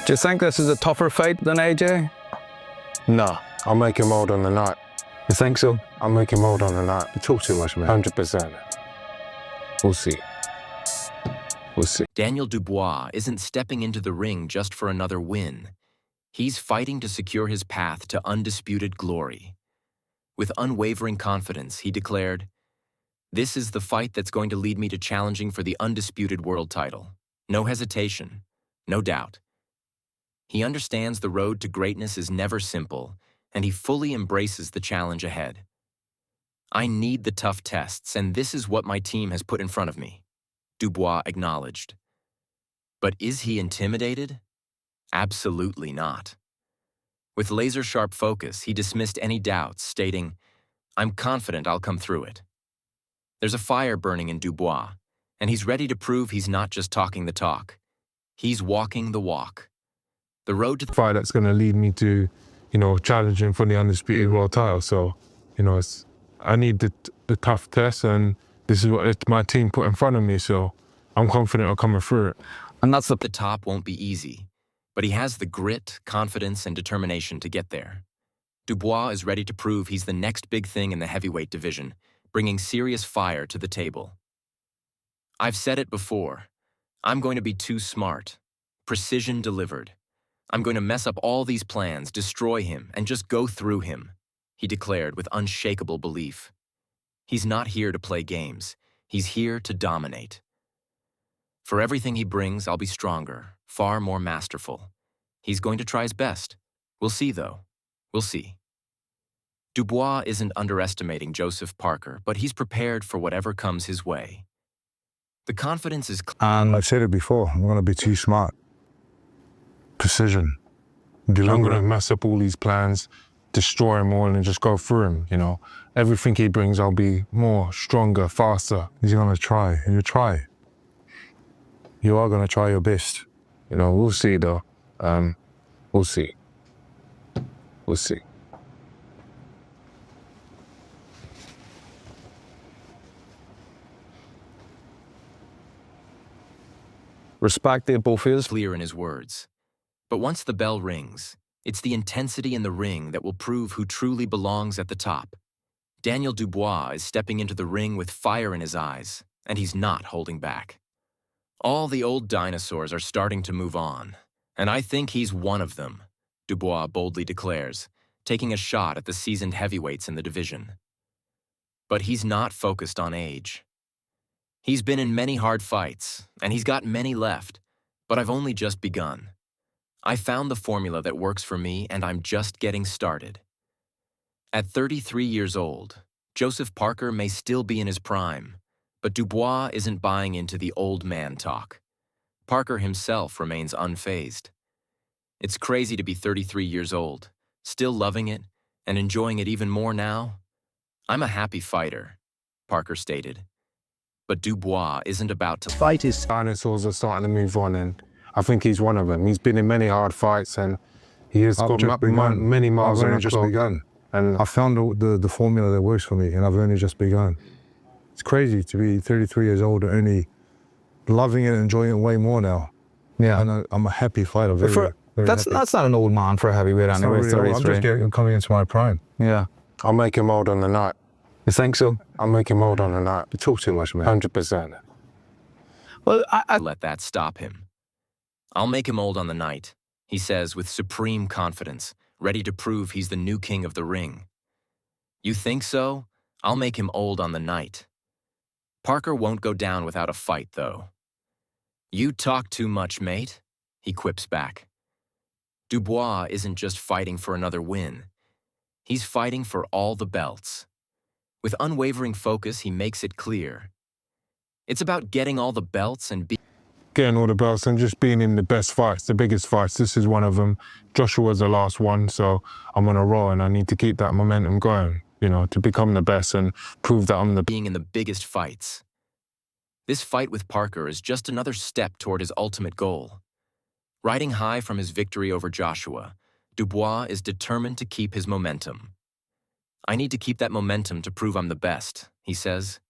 Do you think this is a tougher fight than AJ? Nah, I'll make him old on the night. You think so? I'll make him old on the night. You talk too much, man. 100%. We'll see. We'll see. Daniel Dubois isn't stepping into the ring just for another win. He's fighting to secure his path to undisputed glory. With unwavering confidence, he declared, "This is the fight that's going to lead me to challenging for the undisputed world title. No hesitation, no doubt." He understands the road to greatness is never simple, and he fully embraces the challenge ahead. "I need the tough tests, and this is what my team has put in front of me," Dubois acknowledged. But is he intimidated? Absolutely not. With laser-sharp focus, he dismissed any doubts, stating, "I'm confident I'll come through it." There's a fire burning in Dubois, and he's ready to prove he's not just talking the talk. He's walking the walk. The road to the Fight that's going to lead me to, challenging for the undisputed world title. So, I need the tough test, and this is what my team put in front of me. So, I'm confident of coming through it. And that's the top won't be easy, but he has the grit, confidence, and determination to get there. Dubois is ready to prove he's the next big thing in the heavyweight division, bringing serious fire to the table. "I've said it before. I'm going to be too smart. Precision delivered. I'm going to mess up all these plans, destroy him, and just go through him," he declared with unshakable belief. He's not here to play games. He's here to dominate. "For everything he brings, I'll be stronger, far more masterful. He's going to try his best. We'll see, though. We'll see." Dubois isn't underestimating Joseph Parker, but he's prepared for whatever comes his way. The confidence is clear. I've said it before, I'm going to be too smart. Precision. I'm going to mess up all these plans, destroy him all, and just go through him, Everything he brings, I'll be more, stronger, faster. He's going to try, and you try. You are going to try your best. We'll see, though. We'll see. We'll see. respect they both is. Clear in his words. But once the bell rings, it's the intensity in the ring that will prove who truly belongs at the top. Daniel Dubois is stepping into the ring with fire in his eyes, and he's not holding back. All the old dinosaurs are starting to move on, and I think he's one of them, Dubois boldly declares, taking a shot at the seasoned heavyweights in the division. But he's not focused on age. He's been in many hard fights, and he's got many left, but I've only just begun. I found the formula that works for me, and I'm just getting started. At 33 years old, Joseph Parker may still be in his prime, but Dubois isn't buying into the old man talk. Parker himself remains unfazed. It's crazy to be 33 years old, still loving it, and enjoying it even more now. "I'm a happy fighter," Parker stated. But Dubois isn't about to Fight is... Dinosaurs are starting to move on, and I think he's one of them. He's been in many hard fights, and he has got many miles on the just clock. begun. And I found the formula that works for me, and I've only just begun. It's crazy to be 33 years old and only loving it and enjoying it way more now. Yeah. And I'm a happy fighter. Very That's happy. not an old man for a heavyweight anyway. Really old. I'm just coming into my prime. Yeah. I'll make him old on the night. You think so? I'll make him old on the night. You talk too much, man. 100%. Well, I let that stop him. "I'll make him old on the night," he says with supreme confidence, ready to prove he's the new king of the ring. "You think so? I'll make him old on the night." Parker won't go down without a fight, though. "You talk too much, mate," he quips back. Dubois isn't just fighting for another win. He's fighting for all the belts. With unwavering focus, he makes it clear. It's about getting all the belts and Getting all the belts and just being in the best fights, the biggest fights. This is one of them. Joshua's the last one, so I'm on a roll, and I need to keep that momentum going, to become the best and prove that I'm the being in the biggest fights. This fight with Parker is just another step toward his ultimate goal. Riding high from his victory over Joshua, Dubois is determined to keep his momentum. "I need to keep that momentum to prove I'm the best," he says.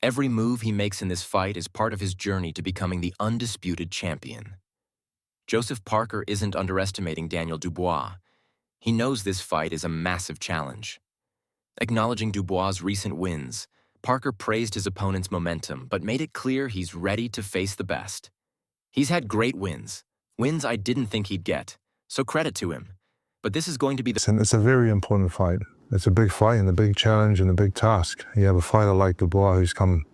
Every move he makes in this fight is part of his journey to becoming the undisputed champion. Joseph Parker isn't underestimating Daniel Dubois. He knows this fight is a massive challenge. Acknowledging Dubois' recent wins, Parker praised his opponent's momentum, but made it clear he's ready to face the best. He's had great wins I didn't think he'd get, so credit to him. But this is going to be the... And it's a very important fight. It's a big fight and a big challenge and a big task. You have a fighter like Dubois who's come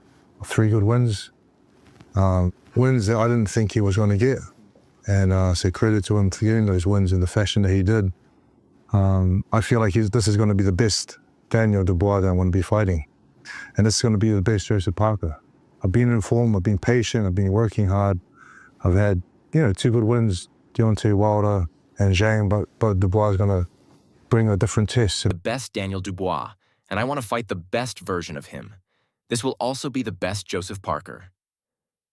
3 good wins, wins that I didn't think he was going to get. And so credit to him for getting those wins in the fashion that he did. I feel like this is going to be the best Daniel Dubois that I want to be fighting. And this is going to be the best Joseph Parker. I've been in form, I've been patient, I've been working hard. I've had, 2 good wins, Deontay Wilder and Zhang, but Dubois is going to bring a different test. The best Daniel Dubois, and I want to fight the best version of him. This will also be the best Joseph Parker.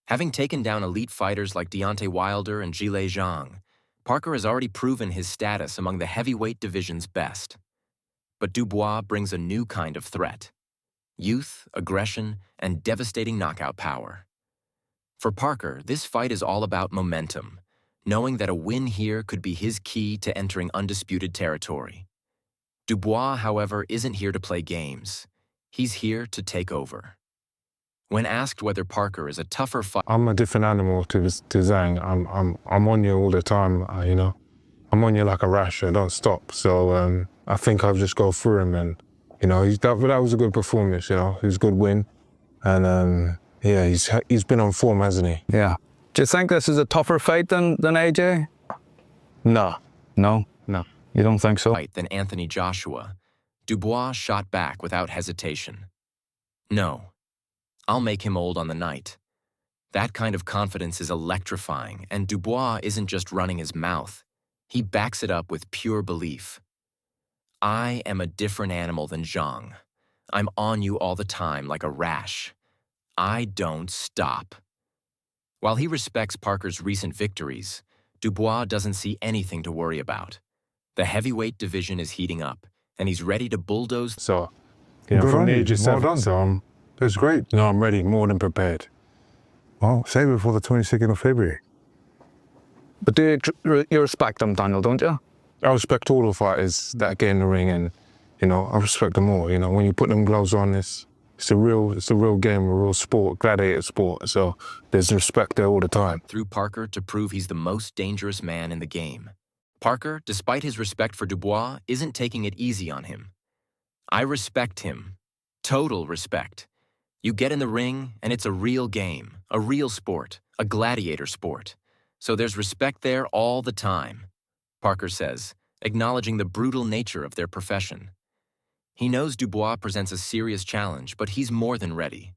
Having taken down elite fighters like Deontay Wilder and Zhilei Zhang, Parker has already proven his status among the heavyweight division's best. But Dubois brings a new kind of threat: youth, aggression, and devastating knockout power. For Parker, this fight is all about momentum, knowing that a win here could be his key to entering undisputed territory. Dubois, however, isn't here to play games. He's here to take over. When asked whether Parker is a tougher fighter... I'm a different animal to Zhang. I'm on you all the time, I'm on you like a rash, I don't stop. So I think I've just go through him, and, that was a good performance, It was a good win. And yeah, he's been on form, hasn't he? Yeah. Do you think this is a tougher fight than AJ? No. No? No. You don't think so? Than Anthony Joshua, Dubois shot back without hesitation. No. I'll make him old on the night. That kind of confidence is electrifying, and Dubois isn't just running his mouth. He backs it up with pure belief. I am a different animal than Zhang. I'm on you all the time like a rash. I don't stop. While he respects Parker's recent victories, Dubois doesn't see anything to worry about. The heavyweight division is heating up, and he's ready to bulldoze... So, Good from on the you. age of Well 7, done. so That's great. I'm ready, more than prepared. Well, save it for the 22nd of February. But do you respect him, Daniel, don't you? I respect all the fighters that get in the ring, and, I respect them all. When you put them gloves on, it's a real game, a real sport, gladiator sport. So there's respect there all the time. Through Parker to prove he's the most dangerous man in the game. Parker, despite his respect for Dubois, isn't taking it easy on him. I respect him. Total respect. You get in the ring, and it's a real game, a real sport, a gladiator sport. So there's respect there all the time, Parker says, acknowledging the brutal nature of their profession. He knows Dubois presents a serious challenge, but he's more than ready.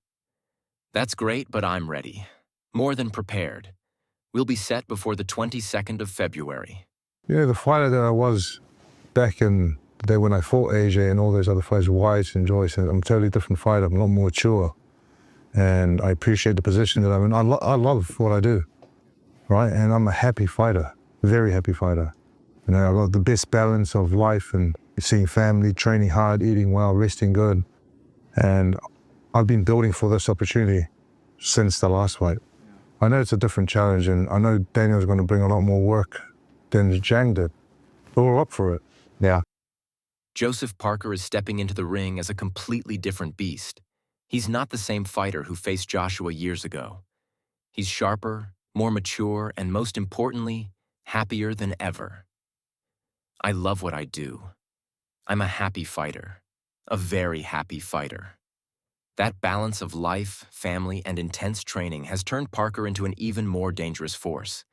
That's great, but I'm ready. More than prepared. We'll be set before the 22nd of February. The fighter that I was back in the day when I fought AJ and all those other fighters, White and Joyce, I'm a totally different fighter. I'm a lot more mature. And I appreciate the position that I'm in. I love what I do, right? And I'm a happy fighter, very happy fighter. I got the best balance of life and seeing family, training hard, eating well, resting good. And I've been building for this opportunity since the last fight. I know it's a different challenge, and I know Daniel's going to bring a lot more work than Zhang did. But we're up for it. Yeah. Joseph Parker is stepping into the ring as a completely different beast. He's not the same fighter who faced Joshua years ago. He's sharper, more mature, and most importantly, happier than ever. I love what I do. I'm a happy fighter, a very happy fighter. That balance of life, family, and intense training has turned Parker into an even more dangerous force.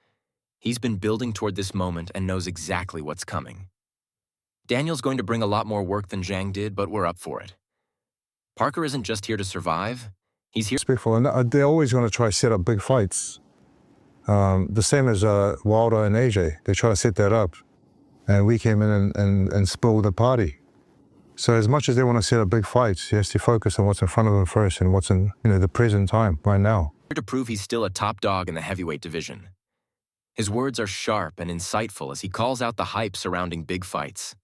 He's been building toward this moment and knows exactly what's coming. Daniel's going to bring a lot more work than Zhang did, but we're up for it. Parker isn't just here to survive. He's here... Respectful, and they're always going to try to set up big fights. The same as Wilder and AJ. They try to set that up. And we came in and spoiled the party. So as much as they want to set up big fights, he has to focus on what's in front of him first and what's in the present time, right now. Here to prove he's still a top dog in the heavyweight division. His words are sharp and insightful as he calls out the hype surrounding big fights.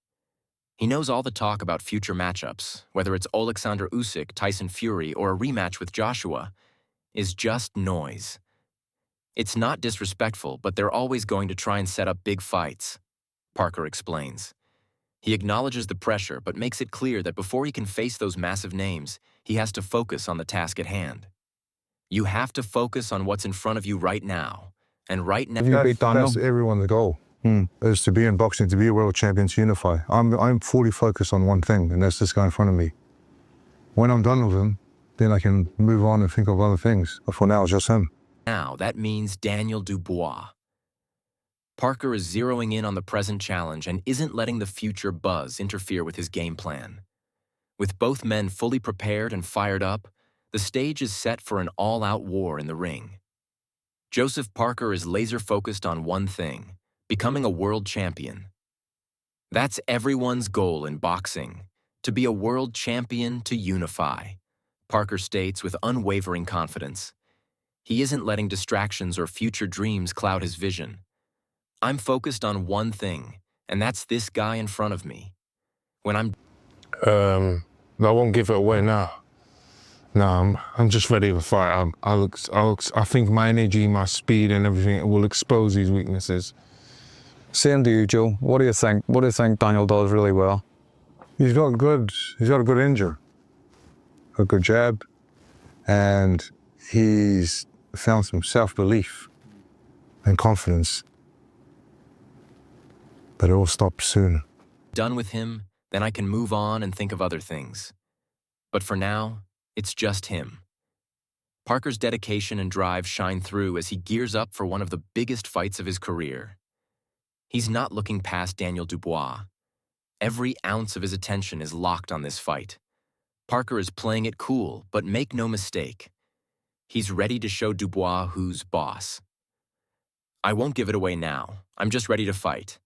He knows all the talk about future matchups, whether it's Alexander Usyk, Tyson Fury, or a rematch with Joshua, is just noise. It's not disrespectful, but they're always going to try and set up big fights, Parker explains. He acknowledges the pressure, but makes it clear that before he can face those massive names, he has to focus on the task at hand. You have to focus on what's in front of you right now. And right now, That's everyone's goal. Is to be in boxing, to be a world champion, to unify. I'm fully focused on one thing, and that's this guy in front of me. When I'm done with him, then I can move on and think of other things. But for now, it's just him. now that means Daniel Dubois. Parker is zeroing in on the present challenge and isn't letting the future buzz interfere with his game plan. With both men fully prepared and fired up, the stage is set for an all-out war in the ring. Joseph Parker is laser-focused on one thing: becoming a world champion. That's everyone's goal in boxing, to be a world champion, to unify, Parker states with unwavering confidence. He isn't letting distractions or future dreams cloud his vision. I'm focused on one thing, and that's this guy in front of me. When I won't give it away now. No, I'm just ready to fight. I think my energy, my speed and everything will expose these weaknesses. Same to you, Joe. What do you think? What do you think Daniel does really well? He's got a good injury, a good jab, and he's found some self-belief and confidence. But it all stops soon. done with him, then I can move on and think of other things. But for now, it's just him. Parker's dedication and drive shine through as he gears up for one of the biggest fights of his career. He's not looking past Daniel Dubois. Every ounce of his attention is locked on this fight. Parker is playing it cool, but make no mistake. He's ready to show Dubois who's boss. I won't give it away now. I'm just ready to fight.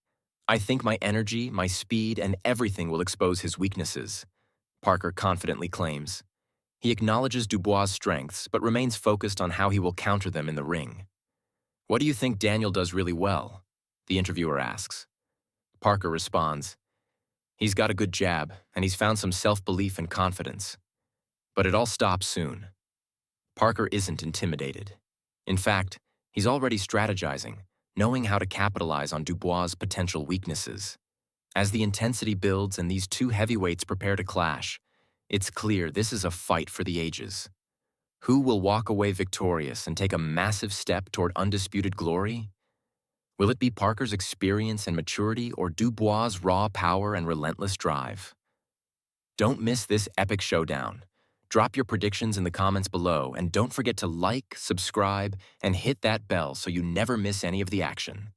I think my energy, my speed, and everything will expose his weaknesses, Parker confidently claims. He acknowledges Dubois' strengths, but remains focused on how he will counter them in the ring. What do you think Daniel does really well? The interviewer asks. Parker responds, he's got a good jab, and he's found some self-belief and confidence. But it all stops soon. Parker isn't intimidated. In fact, he's already strategizing, knowing how to capitalize on Dubois' potential weaknesses. As the intensity builds and these two heavyweights prepare to clash, it's clear this is a fight for the ages. Who will walk away victorious and take a massive step toward undisputed glory? Will it be Parker's experience and maturity or Dubois' raw power and relentless drive? Don't miss this epic showdown. Drop your predictions in the comments below, and don't forget to like, subscribe, and hit that bell so you never miss any of the action.